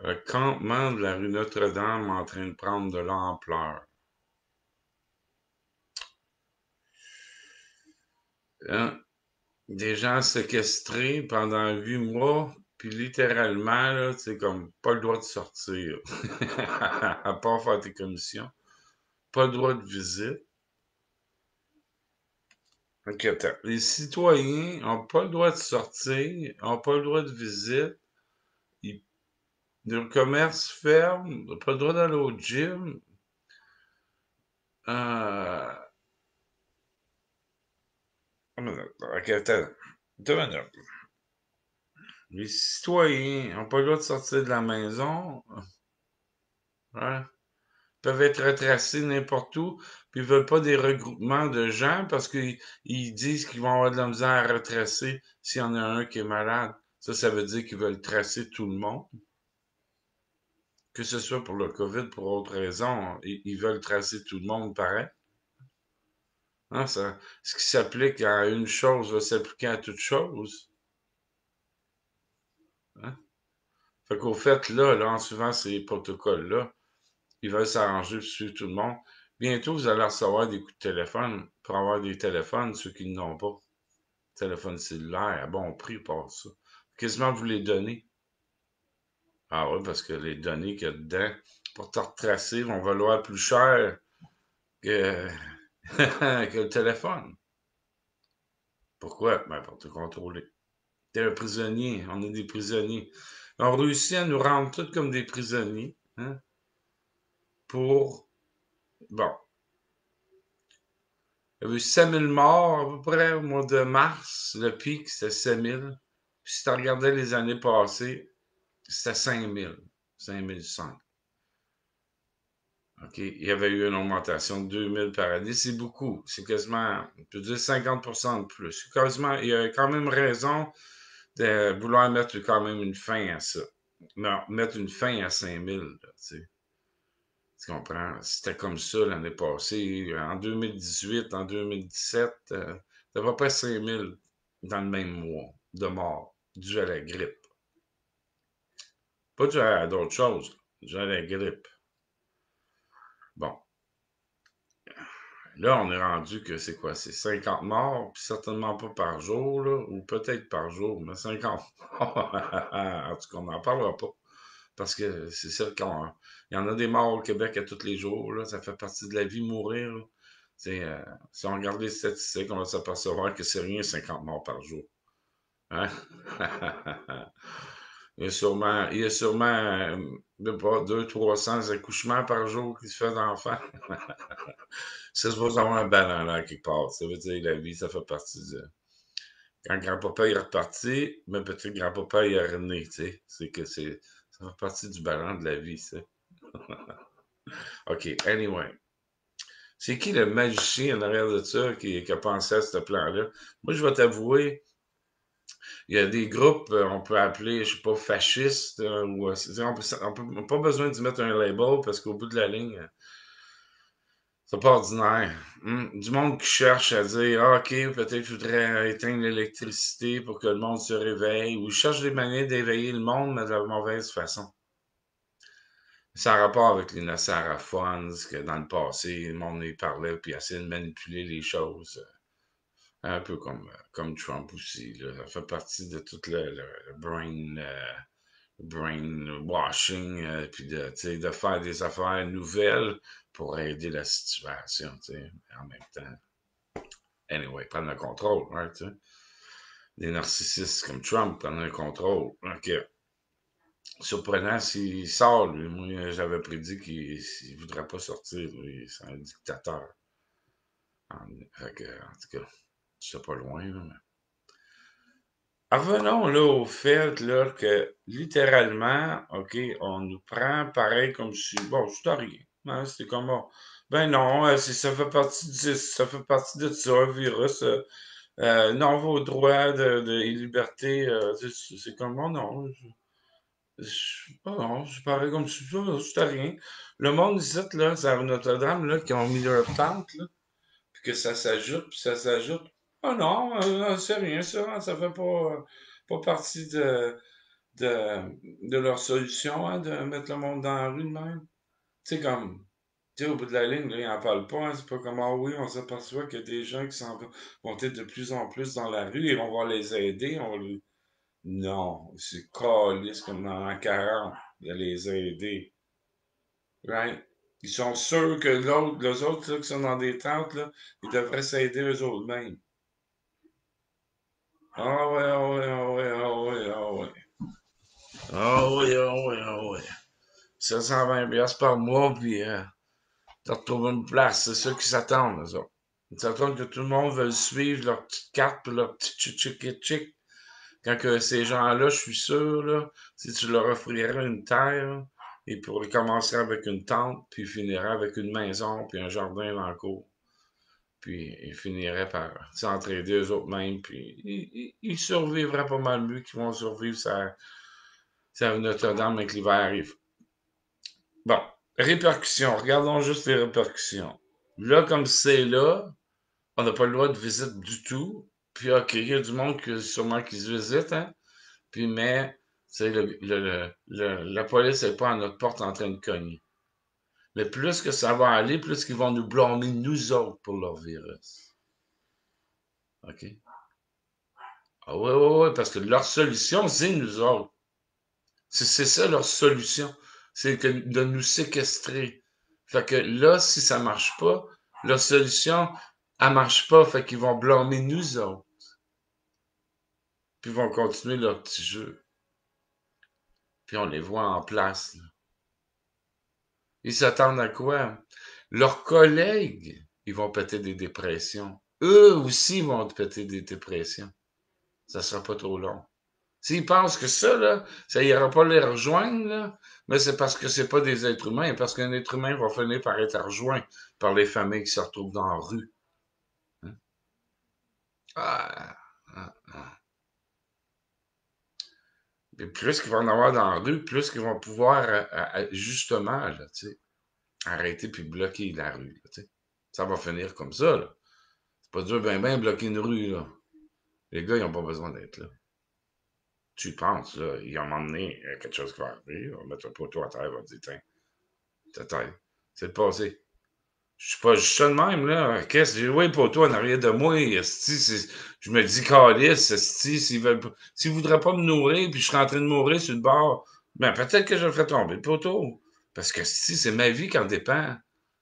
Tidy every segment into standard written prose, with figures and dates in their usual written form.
Le campement de la rue Notre-Dame en train de prendre de l'ampleur. Hein? Des gens séquestrés pendant 8 mois, puis littéralement, là, c'est comme pas le droit de sortir. À part faire tes commissions. Pas le droit de visite. Ok, attends. Les citoyens n'ont pas le droit de sortir, n'ont pas le droit de visite. Ils- Le commerce ferme, n'ont pas le droit d'aller au gym. Euh... Ok, attends. Deux minutes. Les citoyens n'ont pas le droit de sortir de la maison. Hein? Peuvent être retracés n'importe où, puis ils veulent pas des regroupements de gens parce qu'ils disent qu'ils vont avoir de la misère à retracer s'il y en a un qui est malade. Ça veut dire qu'ils veulent tracer tout le monde. Que ce soit pour le COVID, pour autre raison, ils veulent tracer tout le monde pareil. Hein, ce qui s'applique à une chose va s'appliquer à toute chose. Hein? Fait qu'au fait, là, en suivant ces protocoles-là, ils veulent s'arranger pour suivre tout le monde. Bientôt, vous allez recevoir des coups de téléphone pour avoir des téléphones, ceux qui n'ont pas. Téléphone cellulaire à bon prix pour ça. Quasiment vous les donnez. Ah oui, parce que les données qu'il y a dedans, pour te retracer, vont valoir plus cher que, que le téléphone. Pourquoi? Ben, pour te contrôler. T'es un prisonnier, on est des prisonniers. On réussit à nous rendre tous comme des prisonniers, hein, pour, bon, il y a eu 5000 morts à peu près au mois de mars. Le pic, c'était 7000. Puis si tu regardais les années passées, c'était 5000. 5005. OK? Il y avait eu une augmentation de 2000 par année. C'est beaucoup. C'est quasiment, on peut dire 50% de plus. Quasiment, il y a quand même raison de vouloir mettre quand même une fin à ça. Non, mettre une fin à 5000, là, tu sais. Tu comprends? C'était comme ça l'année passée. En 2018, en 2017, t'avais à peu près 5000 dans le même mois de morts dû à la grippe. Pas dû à d'autres choses, dû à la grippe. Bon, là, on est rendu que c'est quoi? C'est 50 morts, puis certainement pas par jour, là, ou peut-être par jour, mais 50 morts. En tout cas, on n'en parlera pas. Parce que c'est ça qu'on. Il y en a des morts au Québec à tous les jours, là. Ça fait partie de la vie, mourir, là. Si on regarde les statistiques, on va s'apercevoir que c'est rien 50 morts par jour. Hein? Il y a sûrement, je sais pas, 200-300 accouchements par jour qui se fait d'enfants. C'est supposé avoir un ballon là quelque part. Ça veut dire que la vie, ça fait partie de. Quand grand-papa est reparti, mais petit grand-papa est rené, tu sais. Ça fait partie du ballon de la vie, ça. OK, anyway. C'est qui le magicien en arrière de ça qui a pensé à ce plan-là? Moi, je vais t'avouer, il y a des groupes, on peut appeler, je sais pas, fascistes, ou on n'a pas besoin d'y mettre un label parce qu'au bout de la ligne, c'est pas ordinaire. Du monde qui cherche à dire, ah, OK, peut-être qu'il faudrait éteindre l'électricité pour que le monde se réveille, ou cherche des manières d'éveiller le monde, mais de la mauvaise façon. Ça a rapport avec les Nassaraphones, que dans le passé, le monde y parlait puis essayait de manipuler les choses. Un peu comme Trump aussi. Là. Ça fait partie de tout le brainwashing, puis tu sais, de faire des affaires nouvelles pour aider la situation, tu sais, en même temps. Anyway, prendre le contrôle, hein, tu sais. Des narcissistes comme Trump prennent le contrôle. OK. Surprenant s'il sort, lui. Moi, j'avais prédit qu'il ne voudrait pas sortir, lui. C'est un dictateur. En tout cas, c'est pas loin, là, mais... Revenons là au fait là, que littéralement, OK, on nous prend pareil comme si, bon, c'est rien. Hein, c'est comme, bon, ben non, ça fait partie ça fait partie de ça, un virus. Non, vos droits et libertés, c'est comme, bon, non, non, c'est pareil comme si c'était rien. Le monde ici, là, c'est à Notre-Dame, là, qui ont mis leur tente, là, puis que ça s'ajoute, puis ça s'ajoute. Ah non, c'est rien, ça fait pas partie de. de leur solution, hein, de mettre le monde dans la rue de même. Tu sais, comme, tu sais, au bout de la ligne, là, ils n'en parlent pas, hein, c'est pas comme, ah oui, on s'aperçoit qu'il y a des gens qui vont être de plus en plus dans la rue et on va les aider, Non, c'est caliste comme dans la 40 de les aider. Right? Ils sont sûrs que les autres là, qui sont dans des tentes, là, ils devraient s'aider eux autres mêmes. Ah ouais, ah ouais, ah ouais, ah ouais, ah ouais. Ah ouais, ah ouais, ah ouais. 720 piastres par mois, puis t'as retrouvé une place. C'est ça qu'ils s'attendent, eux autres. Ils s'attendent que tout le monde veuille suivre leur petite carte puis leur petit chick. Quand que ces gens-là, je suis sûr, là, si tu leur offrirais une terre, ils pourraient commencer avec une tente, puis ils finiraient avec une maison, puis un jardin dans le cour. Puis ils finiraient par s'entraider eux autres mêmes, puis ils survivraient pas mal mieux qu'ils vont survivre ça Notre-Dame avec l'hiver arrive. Bon, répercussions. Regardons juste les répercussions. Là, comme c'est là, on n'a pas le droit de visite du tout. Puis, OK, il y a du monde sûrement qui se visite, hein. Puis, mais, c'est la police n'est pas à notre porte en train de cogner. Mais plus que ça va aller, plus qu'ils vont nous blâmer nous autres pour leur virus. OK? Ah ouais, ouais, ouais, parce que leur solution, c'est nous autres. C'est ça leur solution. C'est de nous séquestrer. Fait que là, si ça marche pas, leur solution, elle marche pas. Fait qu'ils vont blâmer nous autres. Puis ils vont continuer leur petit jeu. Puis on les voit en place, là. Ils s'attendent à quoi? Leurs collègues, ils vont péter des dépressions. Eux aussi vont péter des dépressions. Ça sera pas trop long. S'ils pensent que ça, là, ça ira pas les rejoindre, là, mais c'est parce que c'est pas des êtres humains, parce qu'un être humain va finir par être rejoint par les familles qui se retrouvent dans la rue. Hein? Ah, ah, ah. Et plus qu'ils vont en avoir dans la rue, plus qu'ils vont pouvoir, justement, là, tu sais, arrêter puis bloquer la rue, là, tu sais. Ça va finir comme ça, là. C'est pas dur, ben, bloquer une rue, là. Les gars, ils ont pas besoin d'être là. Tu penses, là, ils ont emmené quelque chose qui va arriver, on va mettre un poteau à terre, on va dire, tiens, c'est le passé. Je suis pas juste ça de même, là. Qu'est-ce que j'ai loué le poteau en arrière de moi? Esti, je me dis, calice, esti, s'ils voudraient pas me nourrir, puis je serais en train de mourir sur le bord, ben, peut-être que je le ferais tomber, le poteau. Parce que, si, c'est ma vie qui en dépend.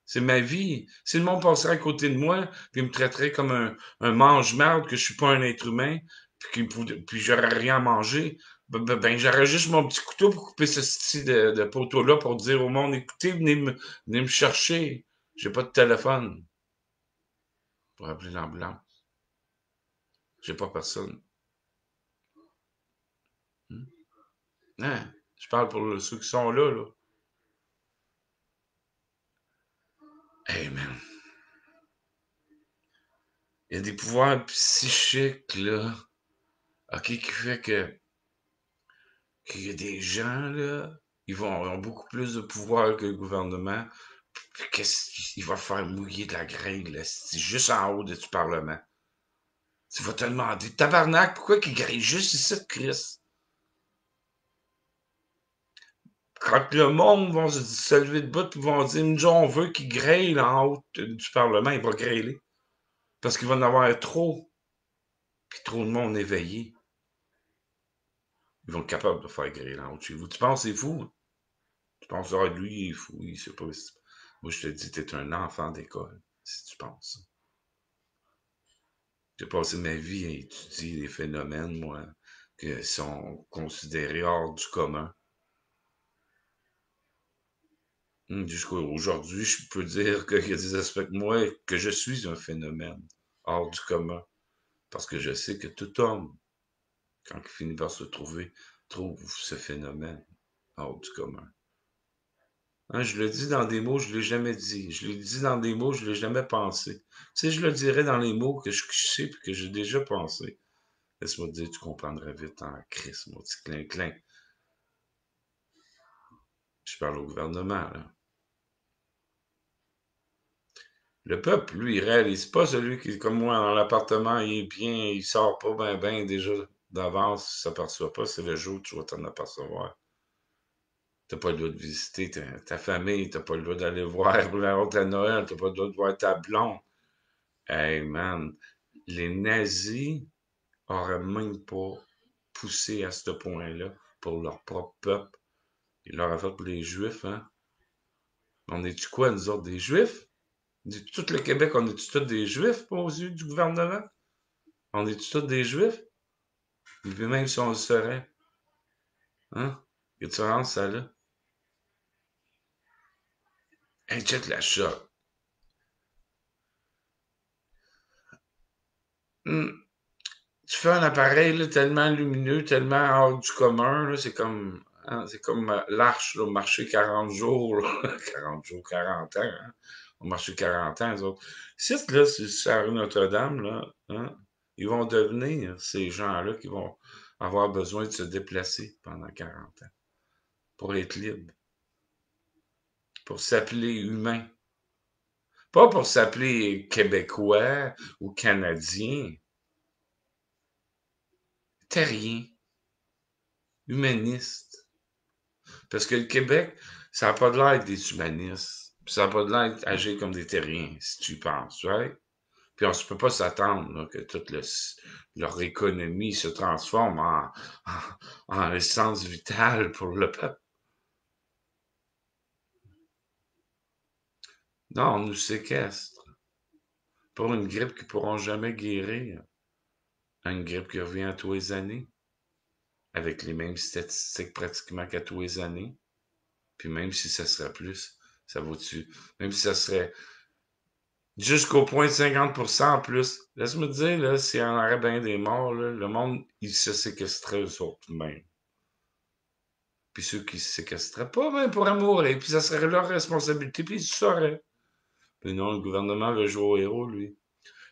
C'est ma vie. Si le monde passerait à côté de moi, puis il me traiterait comme un mange-marde, que je suis pas un être humain, puis j'aurais rien à manger, ben, j'aurais juste mon petit couteau pour couper ce style de poteau-là pour dire au monde, écoutez, venez me chercher. J'ai pas de téléphone pour appeler l'ambulance. J'ai pas personne. Hmm? Hein? Je parle pour ceux qui sont là, là. Hey, man. Il y a des pouvoirs psychiques, là. OK, qui fait qu'il y a des gens, là, ils ont beaucoup plus de pouvoir que le gouvernement. Puis qu'est-ce qu'il va faire mouiller de la grêle, là, c'est juste en haut du Parlement. Tu vas te demander, tabarnak, pourquoi qu'il grille juste ici, Chris? Quand le monde va se lever de bout et vont dire, nous, on veut qu'il grêle en haut du Parlement, il va grêler. Parce qu'il va en avoir trop. Puis trop de monde éveillé. Ils vont être capables de faire grêler en haut de chez vous. Tu penses que c'est fou? Hein? Tu penses, ah, lui, il est fou, il sait pas. Moi, je te dis, t'es un enfant d'école, si tu penses ça. J'ai passé ma vie à étudier des phénomènes, moi, qui sont considérés hors du commun. Jusqu'à aujourd'hui, je peux dire qu'il y a des aspects de moi que je suis un phénomène hors du commun. Parce que je sais que tout homme, quand il finit par se trouver, trouve ce phénomène hors du commun. Hein, je le dis dans des mots, je ne l'ai jamais dit. Je l'ai dit dans des mots, je ne l'ai jamais pensé. Si je le dirais dans les mots que je sais et que j'ai déjà pensé, laisse-moi te dire, tu comprendrais vite en crise, mon petit clin-clin. Je parle au gouvernement, là. Le peuple, lui, il réalise pas celui qui est comme moi dans l'appartement, il est bien, il sort pas ben déjà. d'avance, tu ne t'aperçois pas, c'est le jour où tu vas t'en apercevoir. T'as pas le droit de visiter ta famille, t'as pas le droit d'aller voir la honte à Noël, t'as pas le droit de voir ta blonde. Hey man, les nazis auraient même pas poussé à ce point-là pour leur propre peuple. Ils l'auraient fait pour les Juifs, hein? On est-tu quoi, nous autres, des Juifs? Tout le Québec, on est-tu tous des Juifs aux yeux du gouvernement? On est-tu tous des Juifs? Puis même si on le serait, hein? Y a-tu vraiment ça là? Hey, check la shot. Hmm. Tu fais un appareil là, tellement lumineux, tellement hors du commun, là, c'est comme, hein, c'est comme l'arche là, au marché 40 jours, là. 40 jours, 40 ans, hein, au marché 40 ans, les autres. Ici, là, sur la rue Notre-Dame, là, hein, ils vont devenir ces gens-là qui vont avoir besoin de se déplacer pendant 40 ans pour être libres, pour s'appeler humains, pas pour s'appeler Québécois ou Canadiens, terriens, humanistes. Parce que le Québec, ça n'a pas de l'air des humanistes. Puis ça n'a pas de l'air d'agir comme des terriens, si tu y penses, right? Puis on ne peut pas s'attendre là, que toute leur économie se transforme en essence vitale pour le peuple. Non, on nous séquestre pour une grippe qu'ils ne pourront jamais guérir. Une grippe qui revient à tous les années, avec les mêmes statistiques pratiquement qu'à tous les années. Puis même si ça serait plus, ça vaut-tu? Même si ça serait jusqu'au point de 50% en plus. Laisse-moi te dire, là, s'il y en aurait bien des morts, là, le monde, il se séquestrait eux autres même. Puis ceux qui se séquestraient pas, ben, pourraient mourir. Puis ça serait leur responsabilité, puis ils le sauraient. Mais non, le gouvernement veut jouer au héros, lui.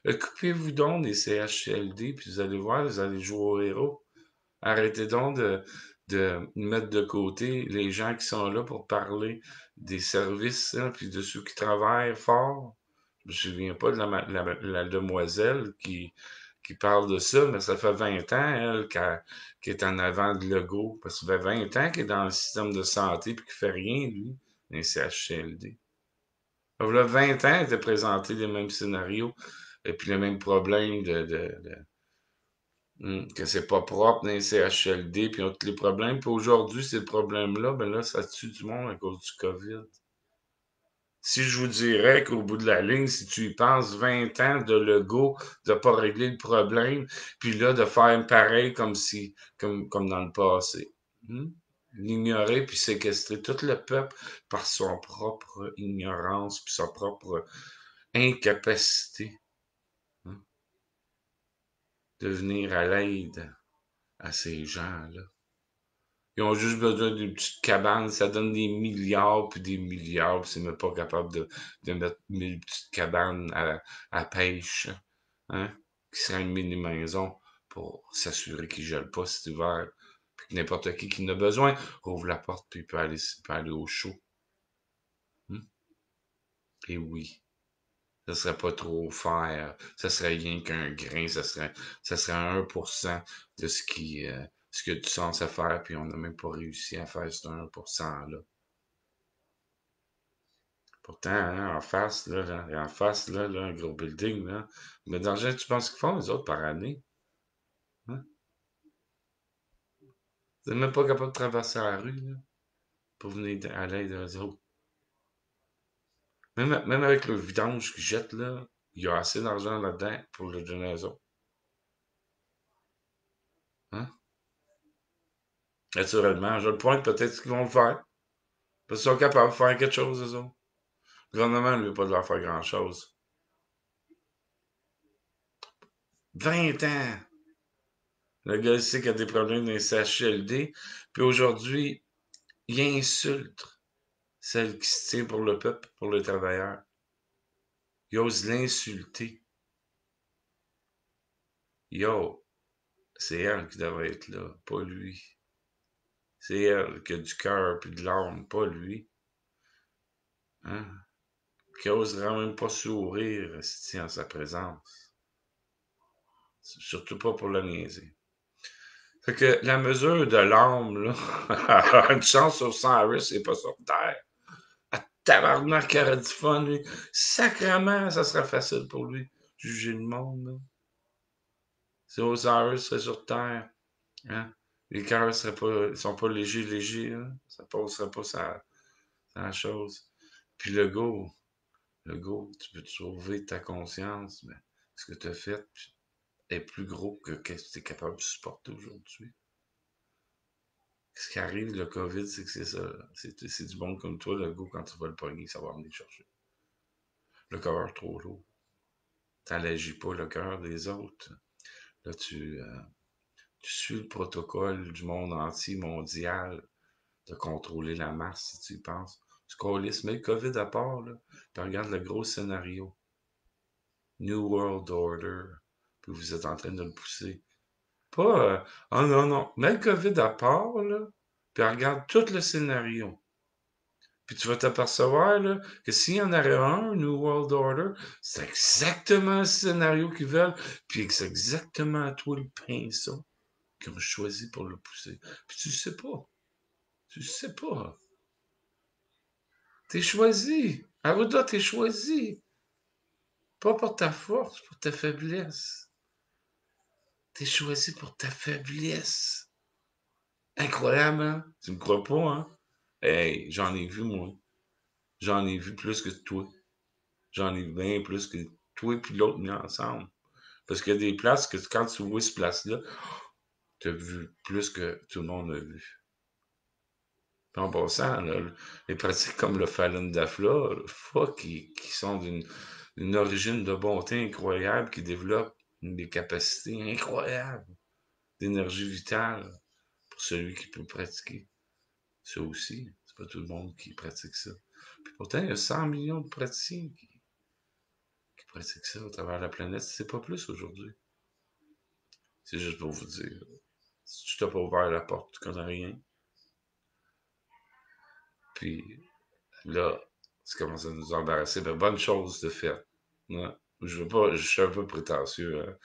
Occupez-vous donc des CHLD, puis vous allez voir, vous allez jouer au héros. Arrêtez donc de mettre de côté les gens qui sont là pour parler des services, hein, puis de ceux qui travaillent fort. Je me souviens pas de la demoiselle qui parle de ça, mais ça fait 20 ans, elle, qui est en avant de Legault. Parce que ça fait 20 ans qu'elle est dans le système de santé puis qu'il fait rien, lui, dans les CHLD. Il y a 20 ans, elle était présenté les mêmes scénarios et puis les mêmes problèmes que c'est pas propre dans les CHLD, puis ils ont tous les problèmes. Puis aujourd'hui, ces problèmes-là, ben là, ça tue du monde à cause du COVID. Si je vous dirais qu'au bout de la ligne, si tu y penses 20 ans de Legault, de pas régler le problème, puis là, de faire pareil comme dans le passé. Hmm? L'ignorer puis séquestrer tout le peuple par son propre ignorance puis sa propre incapacité, hein, de venir à l'aide à ces gens-là. Ils ont juste besoin d'une petite cabane, ça donne des milliards puis des milliards, puis c'est même pas capable de mettre 1 000 petites cabanes à pêche, hein, qui serait une mini-maison pour s'assurer qu'il gèle pas cet hiver, puis que n'importe qui en a besoin ouvre la porte puis il peut aller au chaud. Hmm? Et oui, ça serait pas trop faire, ça serait rien qu'un grain, ça serait 1% de ce que tu sens à faire, puis on n'a même pas réussi à faire ce 1%-là. Pourtant, hein, en face, là, un gros building, là. Mais d'argent, tu penses qu'ils font, les autres, par année? Hein? Vous n'êtes même pas capable de traverser la rue, là, pour venir à l'aide des autres. Même avec le vidange qu'ils jettent, là, il y a assez d'argent là-dedans pour le donner aux autres. Hein? Naturellement, je le pointe, peut-être qu'ils vont le faire. Parce qu'ils sont capables de faire quelque chose, eux autres. Le gouvernement ne veut pas de leur faire grand-chose. 20 ans! Le gars il sait qu'il y a des problèmes dans les CHLD, puis aujourd'hui, il insulte celle qui se tient pour le peuple, pour le travailleur. Il ose l'insulter. Yo, c'est elle qui devrait être là, pas lui. C'est elle qui a du cœur puis de l'âme, pas lui. Hein? Qui oserait même pas sourire en sa présence. Surtout pas pour le niaiser. Fait que la mesure de l'âme, là, a une chance sur 100 Harris et pas sur Terre. Ah, tabarnak, qu'il aurait du fun, lui. Sacrement, ça serait facile pour lui. Juger le monde, là. Si Osiris serait sur Terre, hein? Les cœurs seraient pas, ils sont pas légers, hein? Ça passerait pas sa chose. Puis le go, tu peux te sauver ta conscience, mais ce que tu as fait est plus gros que ce que tu es capable de supporter aujourd'hui. Ce qui arrive, le COVID, c'est que c'est ça. C'est du bon comme toi, le go, quand tu vas le pogner, ça va venir chercher. Le cœur trop lourd. T'allégis pas le cœur des autres. Là, tu suis le protocole du monde entier, mondial, de contrôler la masse, si tu y penses. Tu collisses, mets le COVID à part, là, puis regarde le gros scénario. New World Order. Puis vous êtes en train de le pousser. Pas, oh non, non, mets le COVID à part, là, puis regarde tout le scénario. Puis tu vas t'apercevoir là, que s'il y en aurait un, New World Order, c'est exactement le scénario qu'ils veulent, puis c'est exactement toi le pinceau qu'ils ont choisi pour le pousser. Puis tu sais pas. Tu sais pas. T'es choisi. Arruda, t'es choisi. Pas pour ta force, pour ta faiblesse. T'es choisi pour ta faiblesse. Incroyable, hein? Tu me crois pas, hein? Hey, j'en ai vu, moi. J'en ai vu plus que toi. J'en ai vu bien plus que toi et l'autre mis ensemble. Parce qu'il y a des places que quand tu vois cette place-là, t'as vu plus que tout le monde a vu. Puis en passant, là, les pratiques comme le Falun Dafa, fuck, qui sont d'une origine de bonté incroyable, qui développent des capacités incroyables d'énergie vitale pour celui qui peut pratiquer. Ça aussi, c'est pas tout le monde qui pratique ça. Puis pourtant, il y a 100 millions de praticiens qui pratiquent ça à travers la planète. C'est pas plus aujourd'hui. C'est juste pour vous dire. Si tu t'as pas ouvert la porte, tu connais rien. Puis là, ça commence à nous embarrasser. Ben, bonne chose de faire. Ouais. Je suis un peu prétentieux, hein.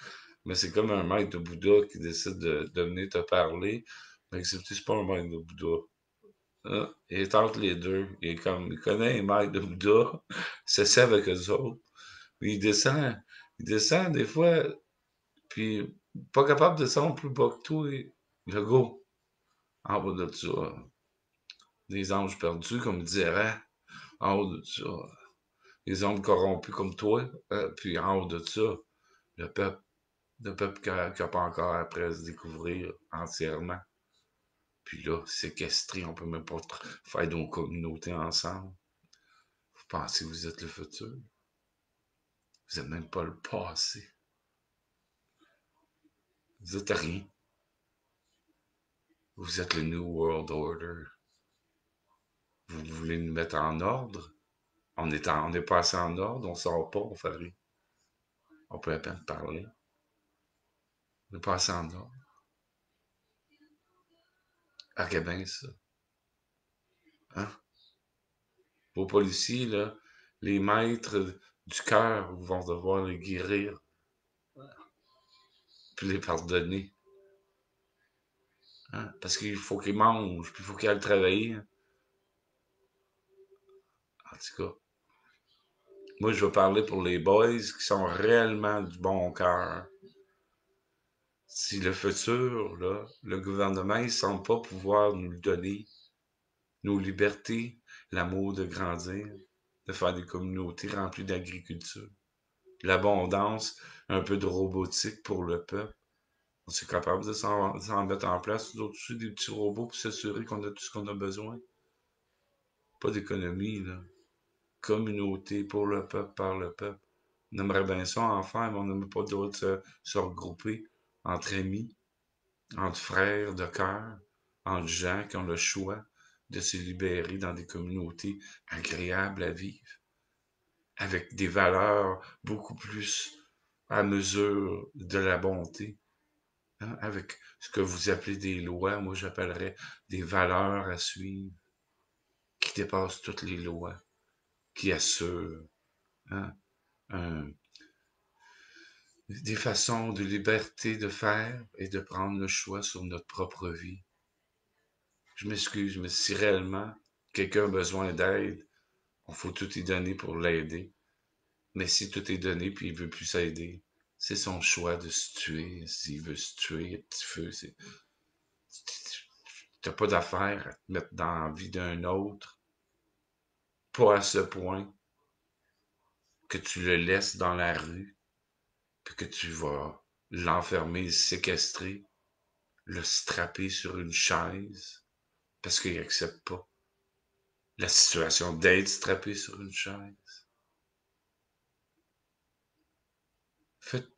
Mais c'est comme un maître de Bouddha qui décide de venir te parler. Mais c'est pas un maître de Bouddha. Hein? Il est entre les deux. Il connaît les maîtres de Bouddha, il s'essaie avec eux autres. Puis il descend des fois, puis pas capable de descendre plus bas que toi. Le go, en bas de ça. Des anges perdus, comme dirait, en haut de ça. Les hommes corrompus comme toi, puis en haut de ça, le peuple, le peuple qui n'a pas encore appris à se découvrir entièrement. Puis là, séquestré, on peut même pas faire nos communautés ensemble. Vous pensez que vous êtes le futur? Vous êtes même pas le passé. Vous êtes rien. Vous êtes le New World Order. Vous voulez nous mettre en ordre? On est passé en ordre, on sort pas, on fait rien. On peut à peine parler. On est passé en ordre. Ah, que bien ça. Hein? Vos policiers, là, les maîtres du cœur vont devoir les guérir, puis les pardonner. Hein? Parce qu'il faut qu'ils mangent, puis il faut qu'ils aillent travailler. Hein. En tout cas, moi, je vais parler pour les boys qui sont réellement du bon cœur. Si le futur, là, le gouvernement, il semble pas pouvoir nous le donner, nos libertés, l'amour de grandir, de faire des communautés remplies d'agriculture, l'abondance, un peu de robotique pour le peuple. On est capable de s'en mettre en place, nous autres aussi, des petits robots pour s'assurer qu'on a tout ce qu'on a besoin. Pas d'économie, là. Communauté pour le peuple, par le peuple. On aimerait bien ça en faire, mais on n'aimerait pas d'autres se regrouper entre amis, entre frères de cœur, entre gens qui ont le choix de se libérer dans des communautés agréables à vivre, avec des valeurs beaucoup plus à mesure de la bonté, hein, avec ce que vous appelez des lois, moi j'appellerais des valeurs à suivre, qui dépassent toutes les lois, qui assurent hein, un, des façons de liberté de faire et de prendre le choix sur notre propre vie. Je m'excuse, mais si réellement quelqu'un a besoin d'aide, il faut tout y donner pour l'aider. Mais si tout est donné puis il veut plus s'aider, c'est son choix de se tuer. S'il veut se tuer, petit feu, t'as pas d'affaire à te mettre dans la vie d'un autre, pas à ce point que tu le laisses dans la rue, puis que tu vas l'enfermer, le séquestrer, le strapper sur une chaise, parce qu'il accepte pas la situation d'être strappé sur une chaise. Faites,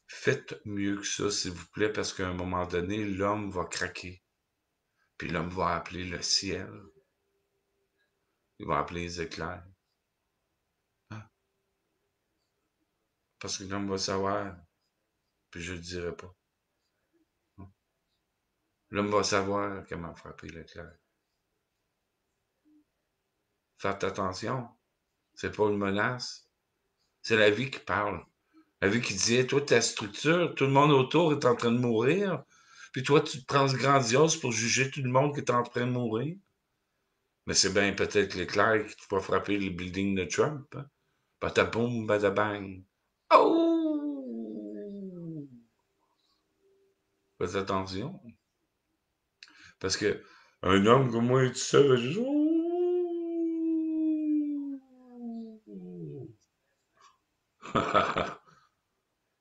faites mieux que ça, s'il vous plaît, parce qu'à un moment donné, l'homme va craquer. Puis l'homme va appeler le ciel. Il va appeler les éclairs. Hein? Parce que l'homme va savoir, puis je le dirai pas. Hein? L'homme va savoir comment frapper l'éclair. Faites attention, c'est pas une menace. C'est la vie qui parle. La vie qui dit, hey, toi, ta structure, tout le monde autour est en train de mourir. Puis toi, tu te prends ce grandiose pour juger tout le monde qui est en train de mourir. Mais c'est bien peut-être l'éclair qui va frapper le building de Trump. Hein? Badaboum, badabang. Oh! Faites attention. Parce que un homme comme moi, tout seul, va juste...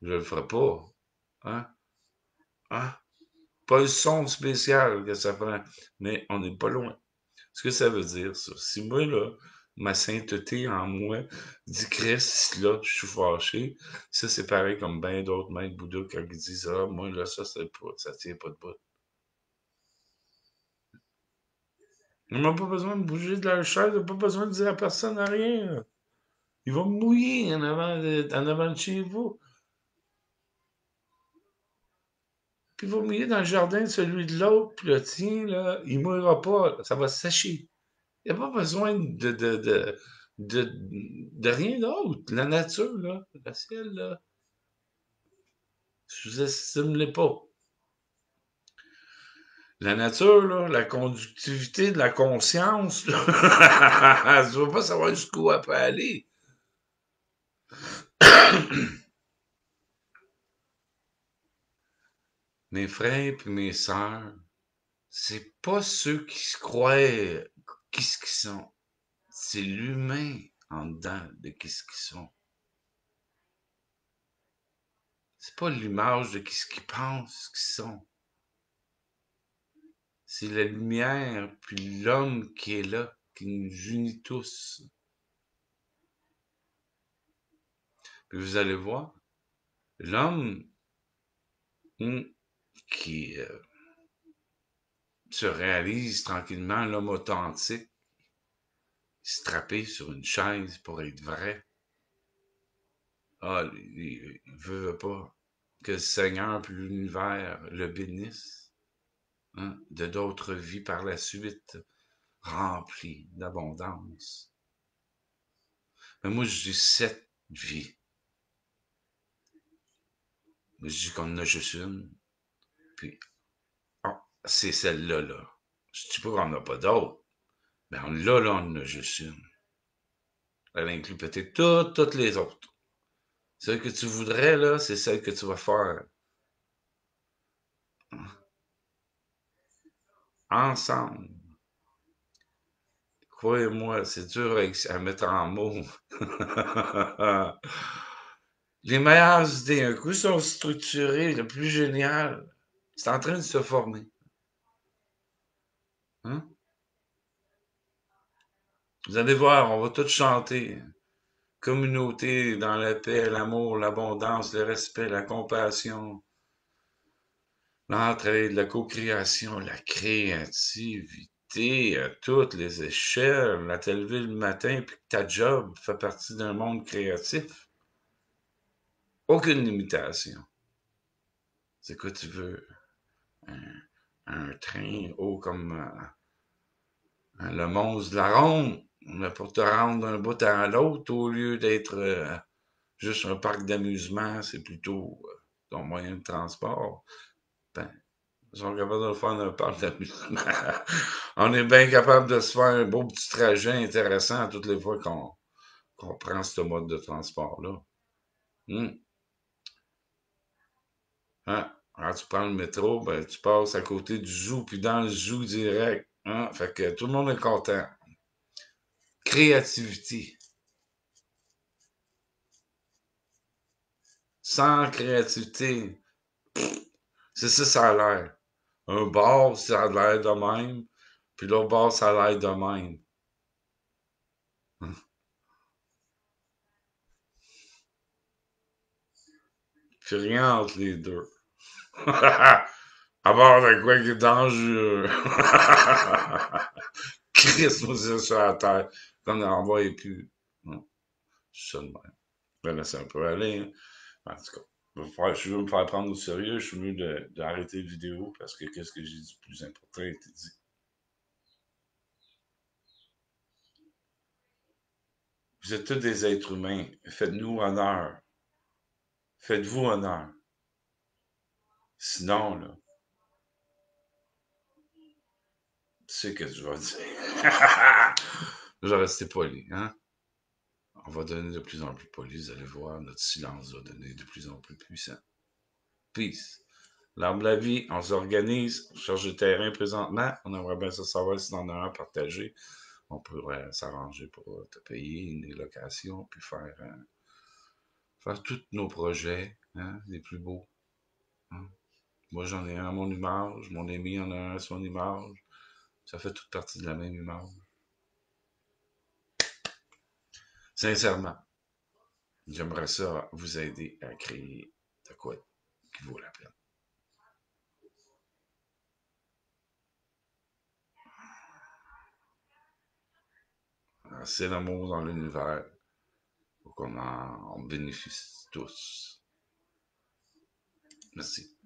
Je le ferai pas. Hein? Hein? Pas le son spécial que ça prend. Mais on n'est pas loin. Ce que ça veut dire, ça. Si moi, là, ma sainteté en moi dit Christ, là, je suis fâché, ça, c'est pareil comme bien d'autres maîtres Bouddha quand ils disent, ah, moi, là, ça, c'est pas, ça tient pas de bout. Ils n'ont pas besoin de bouger de leur chaise, ils n'ont pas besoin de dire à personne rien, là. Ils vont me mouiller en avant de chez vous. Puis ils vont mouiller dans le jardin de celui de l'autre, puis le tien, là, il ne mourra pas, ça va sécher. Il n'y a pas besoin de rien d'autre. La nature, là, le ciel, là, sous-estime-les pas. La nature, là, la conductivité de la conscience, là, tu vas pas savoir jusqu'où elle peut aller. Mes frères et mes sœurs, c'est pas ceux qui se croient qui ce qu'ils sont. C'est l'humain en dedans de qui ce qu'ils sont. C'est pas l'image de qui ce qu'ils pensent qu'ils sont. C'est la lumière, puis l'homme qui est là, qui nous unit tous. Puis vous allez voir, l'homme qui se réalise tranquillement, l'homme authentique, strappé sur une chaise pour être vrai. Ah, il veut pas que le Seigneur puis l'univers le bénisse, hein, de d'autres vies par la suite, remplies d'abondance. Mais moi, je dis 7 vies. Mais je dis qu'on en a juste une. Puis, oh, c'est celle-là, là. Je dis pas qu'on n'en a pas d'autres. Mais là, on en a juste une. Elle inclut peut-être toutes les autres. Celle que tu voudrais, là, c'est celle que tu vas faire. Ensemble. Croyez-moi, c'est dur à mettre en mots. Les meilleures idées, un coup, sont structurées, le plus génial. C'est en train de se former. Hein? Vous allez voir, on va tous chanter. Communauté dans la paix, l'amour, l'abondance, le respect, la compassion, l'entraide, la co-création, la créativité à toutes les échelles. À te lever le matin puis que ta job fait partie d'un monde créatif. Aucune limitation. C'est quoi tu veux? Un, un train haut comme le monstre de la ronde, mais pour te rendre d'un bout à l'autre au lieu d'être juste un parc d'amusement, c'est plutôt ton moyen de transport. Ben, ils sont capables de le faire dans un parc d'amusement. On est bien capable de se faire un beau petit trajet intéressant toutes les fois qu'on prend ce mode de transport-là. Hum. Hein? Alors, tu prends le métro, ben, tu passes à côté du zoo, puis dans le zoo direct. Hein? Fait que tout le monde est content. Créativité. Sans créativité, c'est ça, ça a l'air. Un bar, ça a l'air de même, puis l'autre bar, ça a l'air de même. Puis rien entre les deux. À part de quoi qui est dangereux. Chris, moi, c'est sur la terre. Comme on n'en voit plus. Non, c'est ça de même. Je vais laisser un peu aller. Hein. En tout cas, je veux me faire prendre au sérieux. Je suis mieux d'arrêter la vidéo parce que qu'est-ce que j'ai dit de plus important a été dit. Vous êtes tous des êtres humains. Faites-nous honneur. Faites-vous honneur. Sinon, là, tu sais que je vais dire. Je vais rester poli, hein? On va donner de plus en plus poli. Vous allez voir, notre silence va donner de plus en plus puissant. Peace. L'arbre de la vie, on s'organise, on cherche du terrain présentement. On aimerait bien ça savoir si on en a un partagé. On pourrait s'arranger pour te payer une location, puis faire tous nos projets, hein, les plus beaux. Hein. Moi, j'en ai un à mon image, mon ami en a un à son image. Ça fait toute partie de la même image. Sincèrement, j'aimerais ça vous aider à créer de quoi qui vaut la peine. C'est l'amour dans l'univers pour qu'on en bénéficie tous. Merci.